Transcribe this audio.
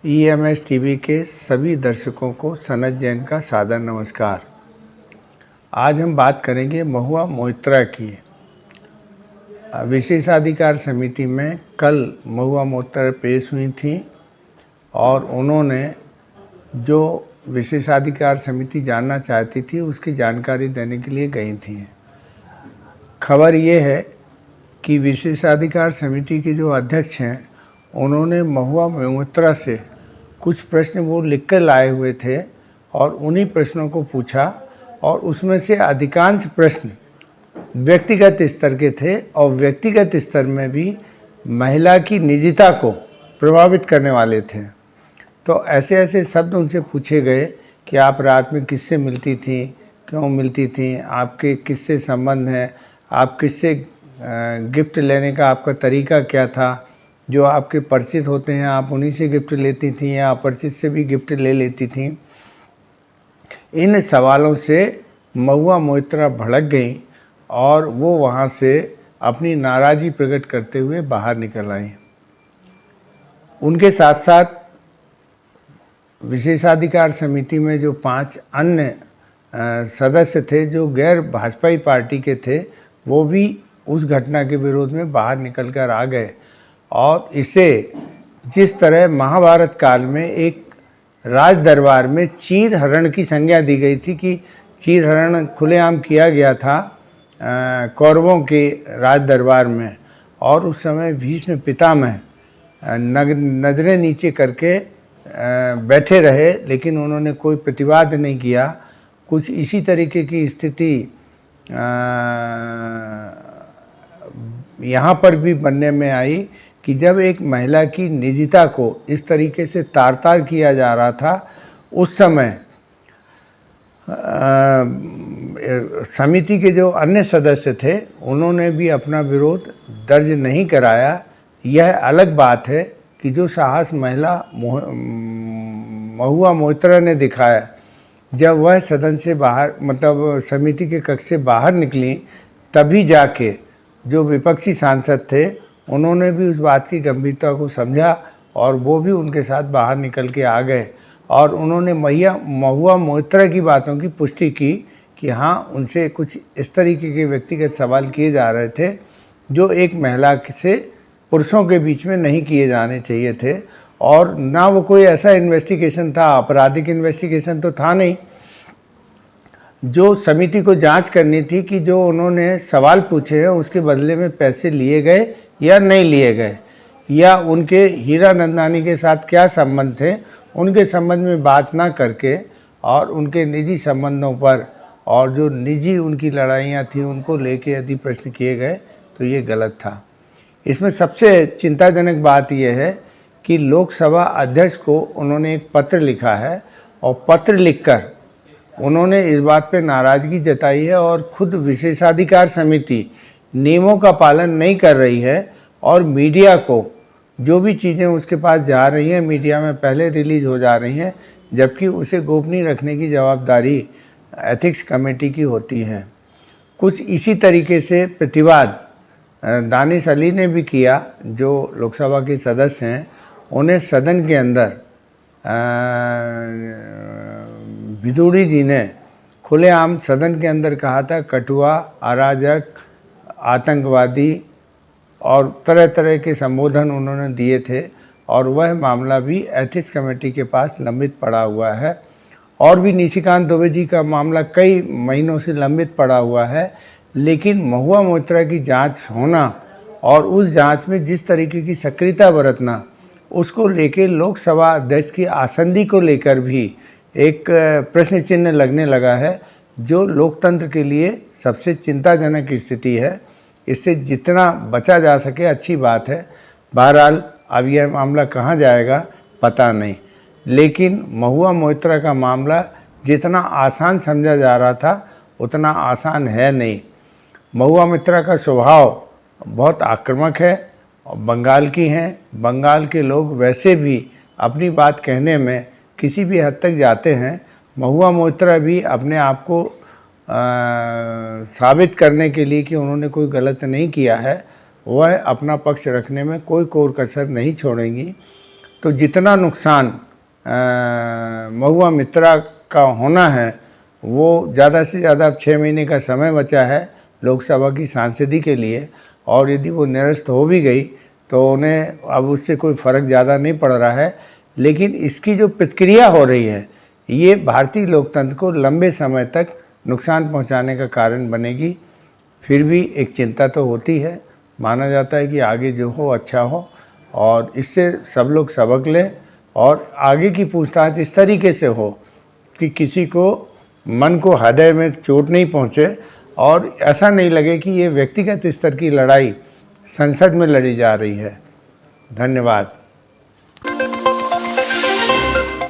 EMS TV के सभी दर्शकों को सनत जैन का सादर नमस्कार। आज हम बात करेंगे महुआ मोइत्रा की। विशेषाधिकार समिति में कल महुआ मोइत्रा पेश हुई थी और उन्होंने जो विशेषाधिकार समिति जानना चाहती थी उसकी जानकारी देने के लिए गई थी। खबर ये है कि विशेषाधिकार समिति के जो अध्यक्ष हैं उन्होंने महुआ मोइत्रा से कुछ प्रश्न वो लिख कर लाए हुए थे और उन्हीं प्रश्नों को पूछा और उसमें से अधिकांश प्रश्न व्यक्तिगत स्तर के थे और व्यक्तिगत स्तर में भी महिला की निजता को प्रभावित करने वाले थे। तो ऐसे ऐसे शब्द उनसे पूछे गए कि आप रात में किससे मिलती थी, क्यों मिलती थी, आपके किससे संबंध हैं, आप किससे गिफ्ट लेने का आपका तरीका क्या था, जो आपके परिचित होते हैं आप उन्हीं से गिफ्ट लेती थी या अपरिचित से भी गिफ्ट ले लेती थी। इन सवालों से महुआ मोइत्रा भड़क गई और वो वहाँ से अपनी नाराज़गी प्रकट करते हुए बाहर निकल आई। उनके साथ साथ विशेषाधिकार समिति में जो 5 अन्य सदस्य थे जो गैर भाजपाई पार्टी के थे, वो भी उस घटना के विरोध में बाहर निकल कर आ गए। और इसे जिस तरह महाभारत काल में एक राज दरबार में चीर हरण की संज्ञा दी गई थी कि चीर हरण खुलेआम किया गया था कौरवों के राज दरबार में, और उस समय भीष्म पितामह नजरें नीचे करके बैठे रहे लेकिन उन्होंने कोई प्रतिवाद नहीं किया। कुछ इसी तरीके की स्थिति यहाँ पर भी बनने में आई कि जब एक महिला की निजता को इस तरीके से तार तार किया जा रहा था, उस समय समिति के जो अन्य सदस्य थे उन्होंने भी अपना विरोध दर्ज नहीं कराया। यह अलग बात है कि जो साहस महिला महुआ मोइत्रा ने दिखाया जब वह सदन से बाहर मतलब समिति के कक्ष से बाहर निकली, तभी जाके जो विपक्षी सांसद थे उन्होंने भी उस बात की गंभीरता को समझा और वो भी उनके साथ बाहर निकल के आ गए और उन्होंने महुआ मोइत्रा की बातों की पुष्टि की कि हाँ, उनसे कुछ इस तरीके के व्यक्तिगत सवाल किए जा रहे थे जो एक महिला से पुरुषों के बीच में नहीं किए जाने चाहिए थे। और ना वो कोई ऐसा इन्वेस्टिगेशन था, आपराधिक इन्वेस्टिगेशन तो था नहीं। जो समिति को जांच करनी थी कि जो उन्होंने सवाल पूछे हैं उसके बदले में पैसे लिए गए या नहीं लिए गए, या उनके हीरा नंदानी के साथ क्या संबंध थे, उनके संबंध में बात ना करके और उनके निजी संबंधों पर और जो निजी उनकी लड़ाइयाँ थी उनको लेके यदि प्रश्न किए गए तो ये गलत था। इसमें सबसे चिंताजनक बात यह है कि लोकसभा अध्यक्ष को उन्होंने एक पत्र लिखा है और पत्र लिखकर उन्होंने इस बात पे नाराज़गी जताई है और खुद विशेषाधिकार समिति नियमों का पालन नहीं कर रही है और मीडिया को जो भी चीज़ें उसके पास जा रही हैं मीडिया में पहले रिलीज़ हो जा रही हैं, जबकि उसे गोपनीय रखने की जवाबदारी एथिक्स कमेटी की होती है। कुछ इसी तरीके से प्रतिवाद दानिश अली ने भी किया, जो लोकसभा के सदस्य हैं। उन्हें सदन के अंदर भिदुड़ी जी ने खुलेआम सदन के अंदर कहा था कठुआ, अराजक, आतंकवादी और तरह तरह के संबोधन उन्होंने दिए थे और वह मामला भी एथिक्स कमेटी के पास लंबित पड़ा हुआ है। और भी निशिकांत दुबे जी का मामला कई महीनों से लंबित पड़ा हुआ है, लेकिन महुआ मोइत्रा की जांच होना और उस जांच में जिस तरीके की सक्रियता बरतना, उसको लेकर लोकसभा अध्यक्ष की आसंदी को लेकर भी एक प्रश्न चिन्ह लगने लगा है, जो लोकतंत्र के लिए सबसे चिंताजनक स्थिति है। इससे जितना बचा जा सके अच्छी बात है। बहरहाल अब यह मामला कहाँ जाएगा पता नहीं, लेकिन महुआ मोइत्रा का मामला जितना आसान समझा जा रहा था उतना आसान है नहीं। महुआ मोइत्रा का स्वभाव बहुत आक्रामक है और बंगाल की हैं। बंगाल के लोग वैसे भी अपनी बात कहने में किसी भी हद तक जाते हैं। महुआ मोइत्रा भी अपने आप को साबित करने के लिए कि उन्होंने कोई गलत नहीं किया है, वह अपना पक्ष रखने में कोई कोर कसर नहीं छोड़ेंगी। तो जितना नुकसान महुआ मित्रा का होना है वो ज़्यादा से ज़्यादा, अब 6 महीने का समय बचा है लोकसभा की सांसदी के लिए, और यदि वो निरस्त हो भी गई तो उन्हें अब उससे कोई फ़र्क ज़्यादा नहीं पड़ रहा है। लेकिन इसकी जो प्रतिक्रिया हो रही है ये भारतीय लोकतंत्र को लंबे समय तक नुकसान पहुंचाने का कारण बनेगी। फिर भी एक चिंता तो होती है, माना जाता है कि आगे जो हो अच्छा हो, और इससे सब लोग सबक लें और आगे की पूछताछ इस तरीके से हो कि किसी को मन को, हृदय में चोट नहीं पहुंचे और ऐसा नहीं लगे कि ये व्यक्तिगत स्तर की लड़ाई संसद में लड़ी जा रही है। धन्यवाद।